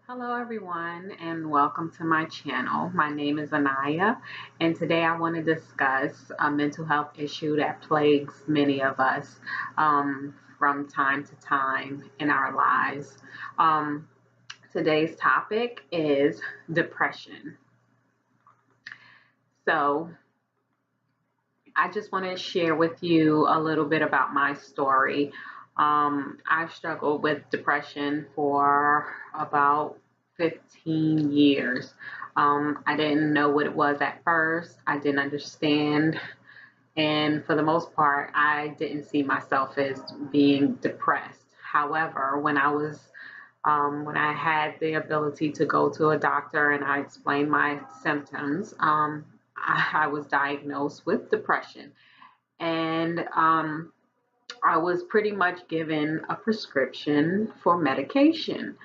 Hello everyone and welcome to my channel. My name is Anaya and today I want to discuss a mental health issue that plagues many of us from time to time in our lives. Um, Today's topic is depression. So I just want to share with you a little bit about my story. I've struggled with depression for about 15 years. I didn't know what it was at first. I didn't understand. And for the most part, I didn't see myself as being depressed. However, when I had the ability to go to a doctor and I explained my symptoms, I was diagnosed with depression. And I was pretty much given a prescription for medication.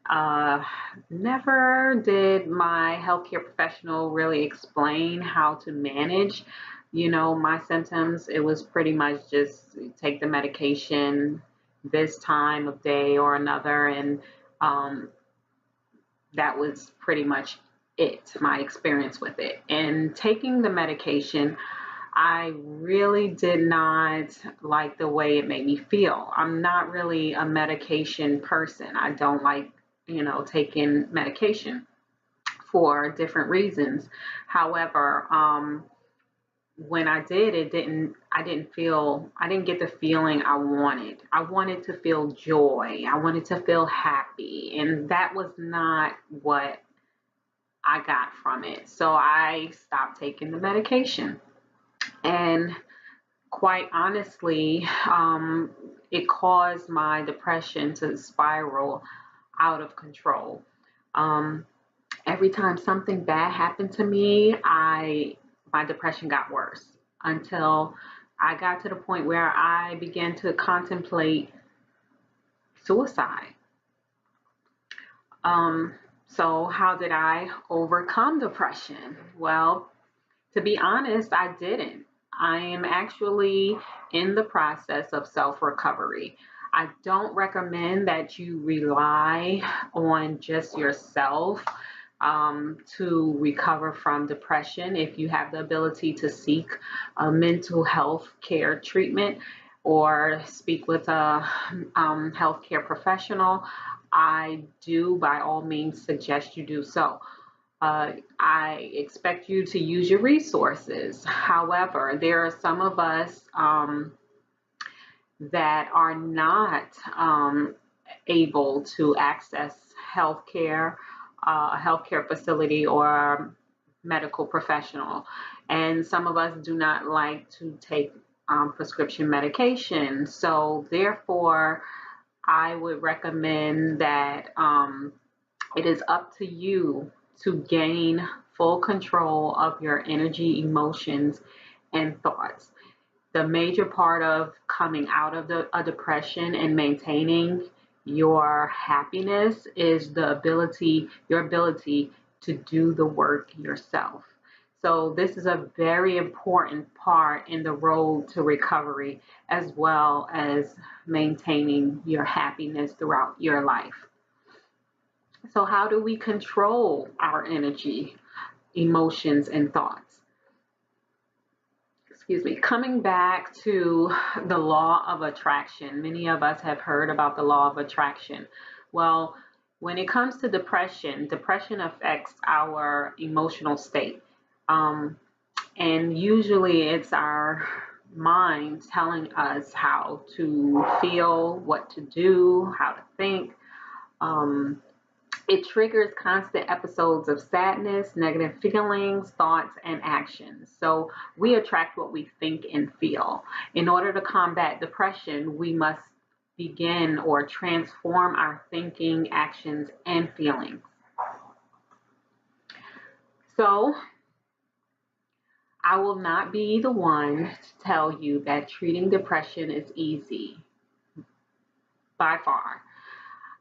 Uh, Never did my healthcare professional really explain how to manage, my symptoms. It was pretty much just take the medication this time of day or another, and um, that was pretty much it, my experience with it. And taking the medication, I really did not like the way it made me feel. I'm not really a medication person. I don't like, taking medication for different reasons. However, when I did, I didn't get the feeling I wanted. I wanted to feel joy. I wanted to feel happy. And that was not what I got from it. So I stopped taking the medication. And quite honestly, it caused my depression to spiral out of control. Um, every time something bad happened to me, I my depression got worse until I got to the point where I began to contemplate suicide. Um, so how did I overcome depression? Well, to be honest, I didn't. I am actually in the process of self recovery. I don't recommend that you rely on just yourself to recover from depression. If you have the ability to seek a mental health care treatment or speak with a healthcare professional, I do by all means suggest you do so. I expect you to use your resources. However, there are some of us that are not able to access healthcare, a healthcare facility, or a medical professional. And some of us do not like to take prescription medication. So, therefore, I would recommend that it is up to you to gain full control of your energy, emotions, and thoughts. The major part of coming out of a depression and maintaining your happiness is your ability to do the work yourself. So this is a very important part in the road to recovery, as well as maintaining your happiness throughout your life. So how do we control our energy, emotions, and thoughts? Excuse me. Coming back to the law of attraction, many of us have heard about the law of attraction. Well, when it comes to depression, depression affects our emotional state. Um, and usually it's our mind telling us how to feel, what to do, how to think. Um, It triggers constant episodes of sadness, negative feelings, thoughts, and actions. So we attract what we think and feel. In order to combat depression, we must begin or transform our thinking, actions, and feelings. So I will not be the one to tell you that treating depression is easy by far.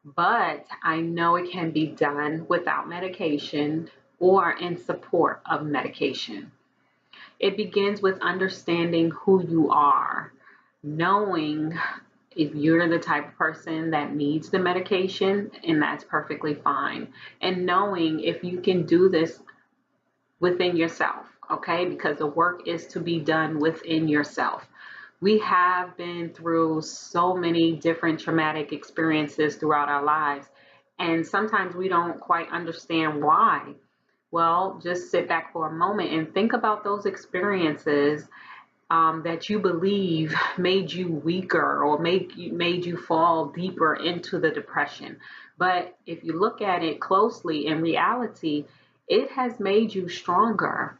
But I know it can be done without medication or in support of medication. It begins with understanding who you are, knowing If you're the type of person that needs the medication, and that's perfectly fine. And knowing if you can do this within yourself, okay? Because the work is to be done within yourself. We have been through so many different traumatic experiences throughout our lives, and sometimes we don't quite understand why. Well, just sit back for a moment and think about those experiences that you believe made you weaker or made you fall deeper into the depression. But if you look at it closely, in reality, it has made you stronger.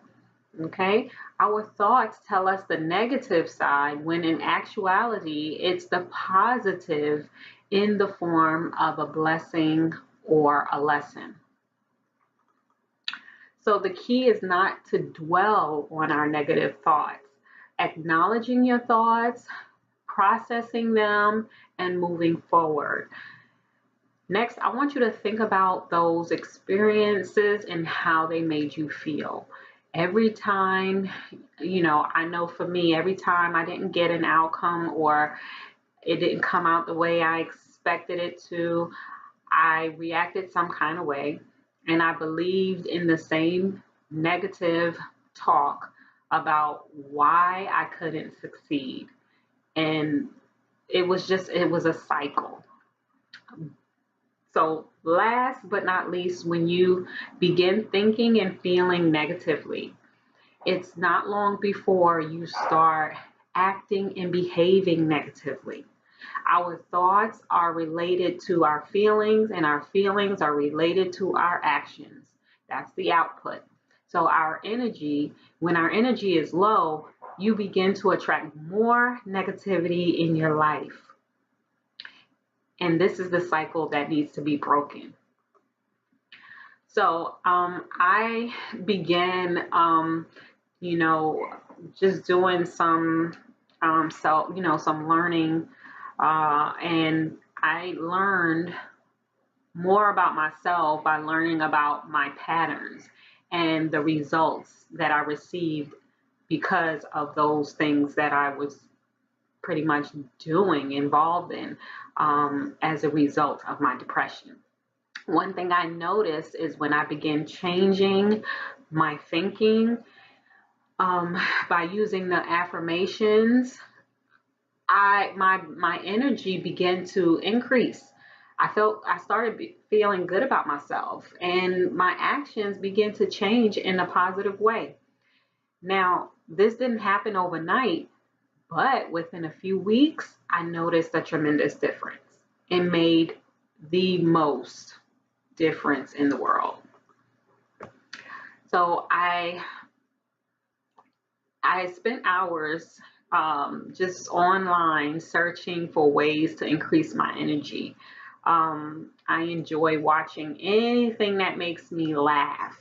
Okay, our thoughts tell us the negative side when in actuality it's the positive in the form of a blessing or a lesson. So the key is not to dwell on our negative thoughts, acknowledging your thoughts, processing them, and moving forward. Next, I want you to think about those experiences and how they made you feel. Every time, I know for me, every time I didn't get an outcome or it didn't come out the way I expected it to, I reacted some kind of way, and I believed in the same negative talk about why I couldn't succeed. And it was a cycle. So, last but not least, when you begin thinking and feeling negatively, it's not long before you start acting and behaving negatively. Our thoughts are related to our feelings, and our feelings are related to our actions. That's the output. So, when our energy is low, you begin to attract more negativity in your life. And this is the cycle that needs to be broken. So, I began, you know, just doing some some learning, and I learned more about myself by learning about my patterns and the results that I received because of those things that I was pretty much doing, involved in, as a result of my depression. One thing I noticed is when I began changing my thinking, by using the affirmations, my energy began to increase. I started feeling good about myself, and my actions began to change in a positive way. Now, this didn't happen overnight, but within a few weeks, I noticed a tremendous difference. It made the most difference in the world. So I spent hours just online searching for ways to increase my energy. I enjoy watching anything that makes me laugh.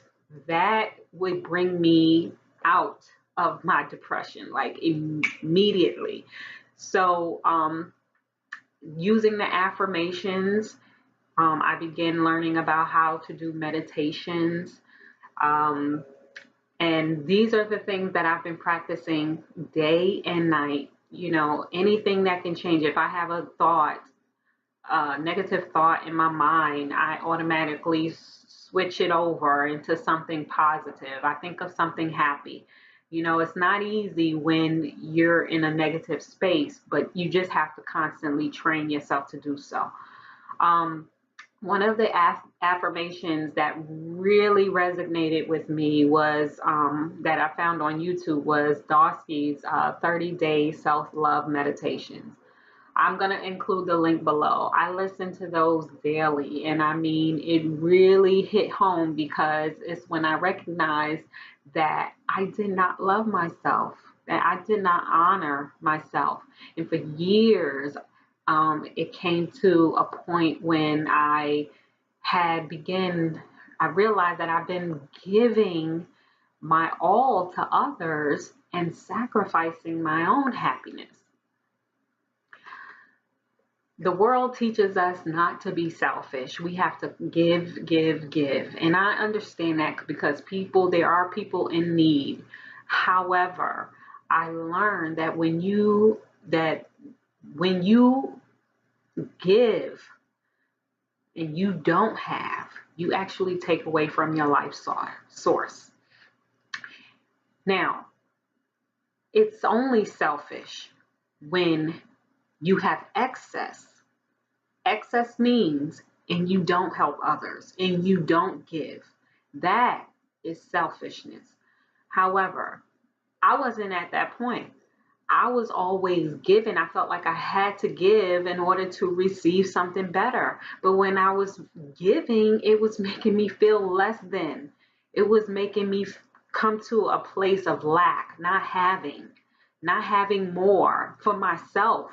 That would bring me out of my depression, like immediately. So, using the affirmations, I began learning about how to do meditations. Um, and these are the things that I've been practicing day and night. Anything that can change. If I have a negative thought in my mind, I automatically switch it over into something positive. I think of something happy. It's not easy when you're in a negative space, but you just have to constantly train yourself to do so. Um, One of the affirmations that really resonated with me was that I found on YouTube was Dosky's 30-day self-love meditations. I'm going to include the link below. I listen to those daily, and I mean, it really hit home because it's when I recognized that I did not love myself, that I did not honor myself. And for years, it came to a point when I realized that I've been giving my all to others and sacrificing my own happiness. The world teaches us not to be selfish. We have to give, give, give. And I understand that because there are people in need. However, I learned that when you give and you don't have, you actually take away from your life source. Now, it's only selfish when you have excess. Excess means and you don't help others and you don't give. That is selfishness. However, I wasn't at that point. I was always giving. I felt like I had to give in order to receive something better. But when I was giving, it was making me feel less than. It was making me come to a place of lack, not having more for myself,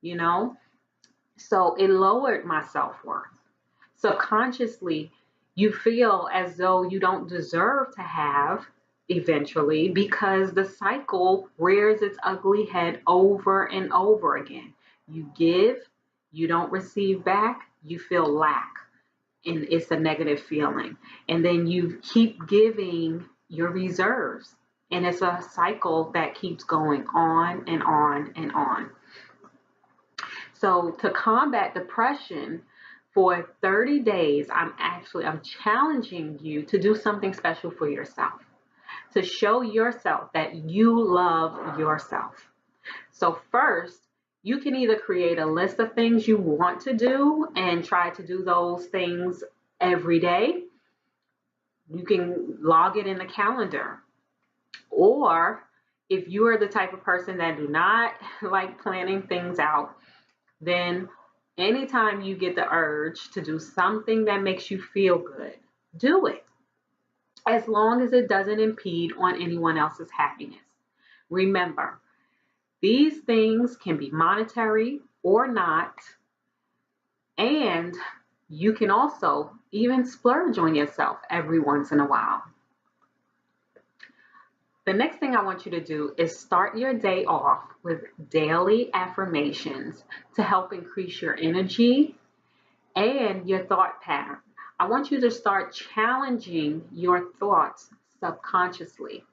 you know? So it lowered my self worth. Subconsciously, you feel as though you don't deserve to have eventually because the cycle rears its ugly head over and over again. You give, you don't receive back, you feel lack, and it's a negative feeling. And then you keep giving your reserves, and it's a cycle that keeps going on and on and on. So to combat depression for 30 days, I'm challenging you to do something special for yourself, to show yourself that you love yourself. So first, you can either create a list of things you want to do and try to do those things every day. You can log it in the calendar. Or if you are the type of person that do not like planning things out, then anytime you get the urge to do something that makes you feel good, do it, as long as it doesn't impede on anyone else's happiness. Remember, these things can be monetary or not, and you can also even splurge on yourself every once in a while. The next thing I want you to do is start your day off with daily affirmations to help increase your energy and your thought pattern. I want you to start challenging your thoughts subconsciously.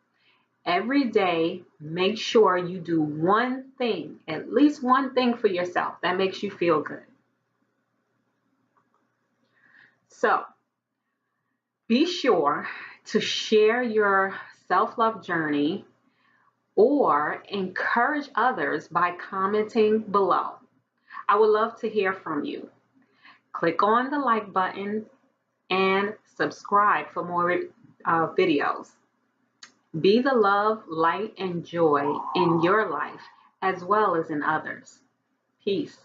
Every day, make sure you do one thing, at least one thing for yourself that makes you feel good. So, be sure to share your self love journey or encourage others by commenting below. I would love to hear from you. Click on the like button and subscribe for more videos. Be the love, light, and joy in your life as well as in others. Peace.